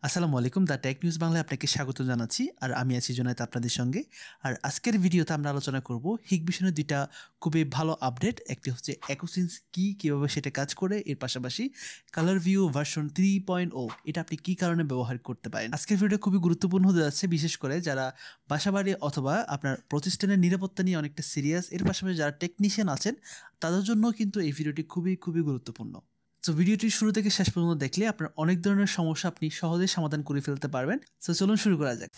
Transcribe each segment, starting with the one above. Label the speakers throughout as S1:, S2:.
S1: আসসালামু আলাইকুম the tech news বাংলায় আপনাকে স্বাগত জানাচ্ছি আর আমি আছি জুনায়েদ আপনাদের সঙ্গে। আর আজকের ভিডিওতে আমরা আলোচনা করব হিগবিশনের দুইটা খুবই ভালো আপডেট। একটি হচ্ছে EcoSense কীভাবে সেটা কাজ করে, এর পাশাপাশি কালার ভিউ ভার্সন 3.0 এটা আপনি কী কারণে ব্যবহার করতে পারেন। আজকের ভিডিও খুবই গুরুত্বপূর্ণ হতে যাচ্ছে, বিশেষ করে যারা বাসাবাড়ি অথবা আপনার প্রতিষ্ঠানের নিরাপত্তা নিয়ে অনেকটা সিরিয়াস, এর পাশাপাশি যারা টেকনিশিয়ান আছেন তাদের জন্য কিন্তু এই ভিডিওটি খুবই গুরুত্বপূর্ণ। তো ভিডিওটি শুরু থেকে শেষ পর্যন্ত দেখলে আপনার অনেক ধরনের সমস্যা আপনি সহজেই সমাধান করে ফেলতে পারবেন। তো চলুন শুরু করা যাক।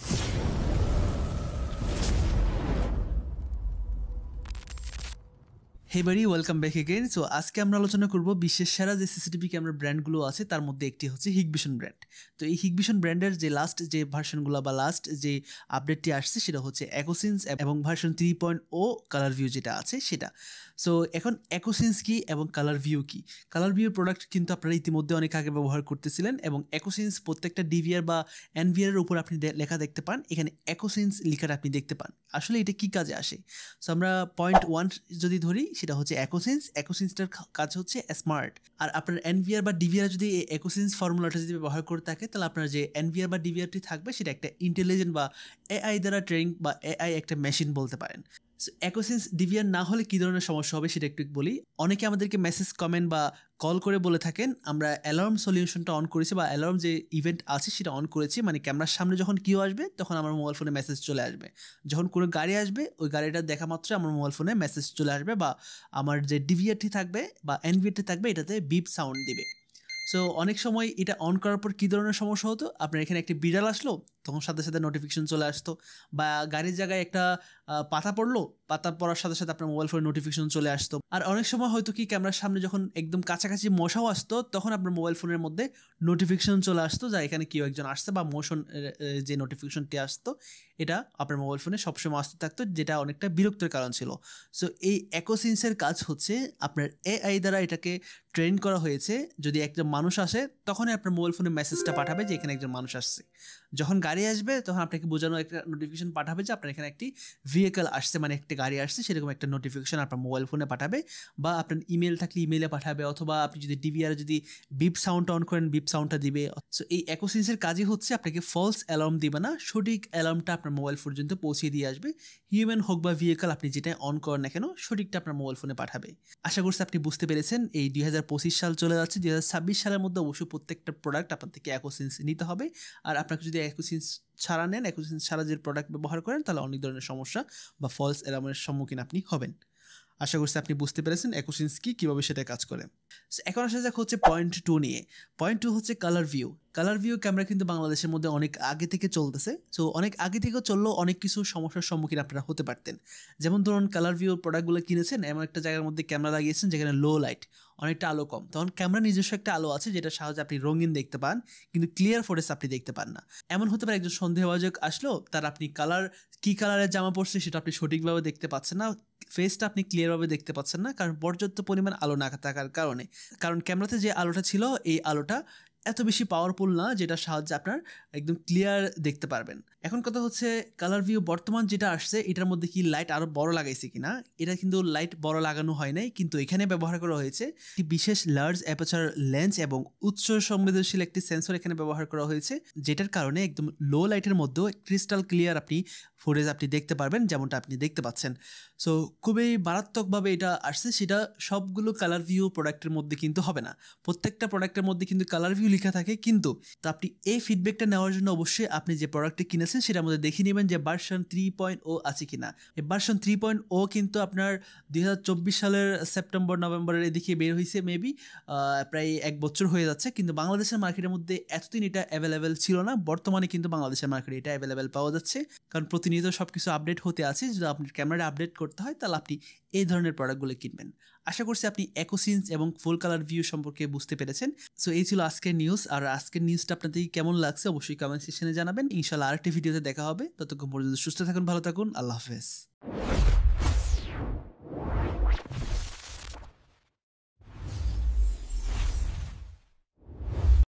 S1: হে বাড়ি, ওয়েলকাম ব্যাক এগেইন। সো আজকে আমরা আলোচনা করব বিশ্বের সেরা যে সিসিটিভি ক্যামেরা ব্র্যান্ডগুলো আছে তার মধ্যে একটি হচ্ছে হিগবিশন ব্র্যান্ড। তো এই হিগবিশন ব্র্যান্ডের যে লাস্ট যে ভার্সনগুলো বা লাস্ট যে আপডেটটি আসছে সেটা হচ্ছে EcoSense এবং ভার্সন 3.0 কালার ভিউ যেটা আছে সেটা। সো এখন EcoSense কি এবং কালার ভিউ কি? কালার ভিউ প্রোডাক্ট কিন্তু আপনারা ইতিমধ্যে অনেক আগে ব্যবহার করতেছিলেন এবং EcoSense প্রত্যেকটা ডিভিআর বা এনভিআর এর উপর আপনি লেখা দেখতে পান, এখানে EcoSense লেখাটা আপনি দেখতে পান। আসলে এটা কি কাজে আসে? সো আমরা পয়েন্ট 1 যদি ধরি সেটা হচ্ছে EcoSenseটার কাজ হচ্ছে স্মার্ট। আর আপনার এনভিআর বা ডিভিআর যদি এই EcoSense ফর্মুলাটা যদি ব্যবহার করে থাকে তাহলে আপনার যে এনভিআর বা ডিভিআরটি থাকবে সেটা একটা ইন্টেলিজেন্ট বা এআই দ্বারা ট্রেনিং বা এআই একটা মেশিন বলতে পারেন। সো EcoSense ডিভিআর না হলে কী ধরনের সমস্যা হবে সেটা একটু বলি। অনেকে আমাদেরকে মেসেজ, কমেন্ট বা কল করে বলে থাকেন আমরা অ্যালার্ম সলিউশনটা অন করেছি বা অ্যালার্ম যে ইভেন্ট আছে সেটা অন করেছি, মানে ক্যামেরার সামনে যখন কেউ আসবে তখন আমার মোবাইল ফোনে মেসেজ চলে আসবে। যখন কোনো গাড়ি আসবে ওই গাড়িটা দেখা মাত্র আমার মোবাইল ফোনে মেসেজ চলে আসবে বা আমার যে ডিভিআরটি থাকবে বা এনভিআরটি থাকবে এটাতে বিপ সাউন্ড দিবে। সো অনেক সময় এটা অন করার পর কী ধরনের সমস্যা হতো, আপনার এখানে একটি বিড়াল আসলো তখন সাথে সাথে নোটিফিকেশন চলে আসতো, বা গাড়ির জায়গায় একটা পাতা পড়লো, পাতা পড়ার সাথে সাথে আপনার মোবাইল ফোনে নোটিফিকেশন চলে আসতো। আর অনেক সময় হয়তো কি ক্যামেরার সামনে যখন একদম কাছাকাছি মশাও আসতো তখন আপনার মোবাইল ফোনের মধ্যে নোটিফিকেশন চলে আসতো যা এখানে কেউ একজন আসছে, বা মোশন যে নোটিফিকেশনটি আসতো এটা আপনার মোবাইল ফোনে সবসময় আসতে থাকতো, যেটা অনেকটা বিরক্তির কারণ ছিল। সো এই EcoSenseর কাজ হচ্ছে আপনার এআই দ্বারা এটাকে ট্রেন করা হয়েছে, যদি একটা মানুষ আসে তখনই আপনার মোবাইল ফোনে মেসেজটা পাঠাবে যে এখানে একজন মানুষ আসছে। যখন গাড়ি আসবে তখন আপনাকে বোঝানো একটা নোটিফিকেশন পাঠাবে যে আপনার এখানে একটি ভেহিকল আসছে, মানে একটা গাড়ি আসছে, সেরকম একটা নোটিফিকেশন আপনার মোবাইল ফোনে পাঠাবে, বা আপনার ইমেল থাকলে ইমেলে পাঠাবে, অথবা আপনি যদি ডিভিআর যদি বিপ সাউন্ডটা অন করেন বিপ সাউন্ডটা দিবে। সো এই EcoSenseর কাজই হচ্ছে আপনাকে ফলস অ্যালার্ম দিবে না, সঠিক অ্যালার্মটা আপনার মোবাইল পর্যন্ত পৌঁছে দিয়ে আসবে। হিউম্যান হোক বা ভেহিকল আপনি যেটা অন করেন না কেন সঠিকটা আপনার মোবাইল ফোনে পাঠাবে। আশা করছি আপনি বুঝতে পেরেছেন। এই 2025 সাল চলে যাচ্ছে, 2026 সালের মধ্যে অবশ্যই প্রত্যেকটা প্রোডাক্ট আপনার থেকে EcoSense নিতে হবে। আর আপনাকে যদি EcoSense ছাড়া নেন, EcoSense ছাড়া যে প্রোডাক্ট ব্যবহার করেন তাহলে অনেক ধরনের সমস্যা বা ফলস অ্যালার্মের সম্মুখীন আপনি হবেন। আশা করছি আপনি বুঝতে পেরেছেন EcoSense কীভাবে সেটা কাজ করে। এখন আসা যাক হচ্ছে পয়েন্ট 2 নিয়ে। পয়েন্ট 2 হচ্ছে colour view. Colour view camera কিন্তু বাংলাদেশের মধ্যে অনেক আগে থেকে চলতেছে। সো অনেক আগে থেকেও চললেও অনেক কিছু সমস্যার সম্মুখীন আপনারা হতে পারতেন। যেমন ধরুন কালার ভিউ প্রোডাক্টগুলো কিনেছেন, এমন একটা জায়গার মধ্যে ক্যামেরা লাগিয়েছেন যেখানে লো লাইট, অনেকটা আলো কম, তখন ক্যামেরা নিজস্ব একটা আলো আছে যেটা সাহায্যে আপনি রঙিন দেখতে পান কিন্তু ক্লিয়ার ফুটেজ আপনি দেখতে পান না। এমন হতে পারে একজন সন্দেহভাজক আসলো, তার আপনি কী কালারের জামা পরছে সেটা আপনি সঠিকভাবে দেখতে পাচ্ছেন না, ফেসটা আপনি ক্লিয়ারভাবে দেখতে পাচ্ছেন না, কারণ পর্যাপ্ত পরিমাণ আলো না থাকার কারণে। কারণ ক্যামেরাতে যে আলোটা ছিল এই আলোটা এত বেশি পাওয়ারফুল না যেটা সাহায্যে আপনার একদম ক্লিয়ার দেখতে পারবেন। এখন কথা হচ্ছে কালার ভিউ বর্তমান যেটা আসছে এটার মধ্যে কি লাইট আরও বড় লাগাইছে কিনা। এটা কিন্তু লাইট বড় লাগানো হয় নাই, কিন্তু এখানে ব্যবহার করা হয়েছে একটি বিশেষ লার্জ অ্যাপারচার লেন্স এবং উচ্চ সংবেদনশীল একটি সেন্সর এখানে ব্যবহার করা হয়েছে, যেটার কারণে একদম লো লাইটের মধ্যেও ক্রিস্টাল ক্লিয়ার আপনি ফুটেজ আপনি দেখতে পারবেন, যেমনটা আপনি দেখতে পাচ্ছেন। সো খুবই মারাত্মকভাবে এটা আসছে, সেটা সবগুলো কালার ভিউ প্রোডাক্টের মধ্যে কিন্তু হবে না। প্রত্যেকটা প্রোডাক্টের মধ্যে কিন্তু কালার ভিউ লেখা থাকে, কিন্তু তো আপনি এই ফিডব্যাকটা নেওয়ার জন্য অবশ্যই আপনি যে প্রোডাক্টটি কিনেছেন সেটার মধ্যে দেখে নেবেন যে ভার্সন 3.0 আছে কিনা। এই ভার্সন 3.0 কিন্তু আপনার 2024 সালের সেপ্টেম্বর নভেম্বরের এদিকে বের হয়েছে, মেবি প্রায় 1 বছর হয়ে যাচ্ছে, কিন্তু বাংলাদেশের মার্কেটের মধ্যে এতদিন এটা অ্যাভেলেবেল ছিল না। বর্তমানে কিন্তু বাংলাদেশের মার্কেটে এটা অ্যাভেলেবেল পাওয়া যাচ্ছে, কারণ প্রতিনিয়ত সব কিছু আপডেট হতে আছে। যদি আপনার ক্যামেরাটা আপডেট করতে হয় তাহলে আপনি এই ধরনের প্রোডাক্টগুলো কিনবেন। আশা করছি আপনি EcoSense এবং ফুল কালার ভিউ সম্পর্কে বুঝতে পেরেছেন। সো এই ছিল আজকের নিউজ। আর আজকের নিউজটা আপনাদের কেমন লাগছে অবশ্যই কমেন্ট সেকশনে জানাবেন। ইনশাআল্লাহ আরেকটি ভিডিওতে দেখা হবে। ততক্ষণ পর্যন্ত সুস্থ থাকুন, ভালো থাকুন, আল্লাহ হাফেজ।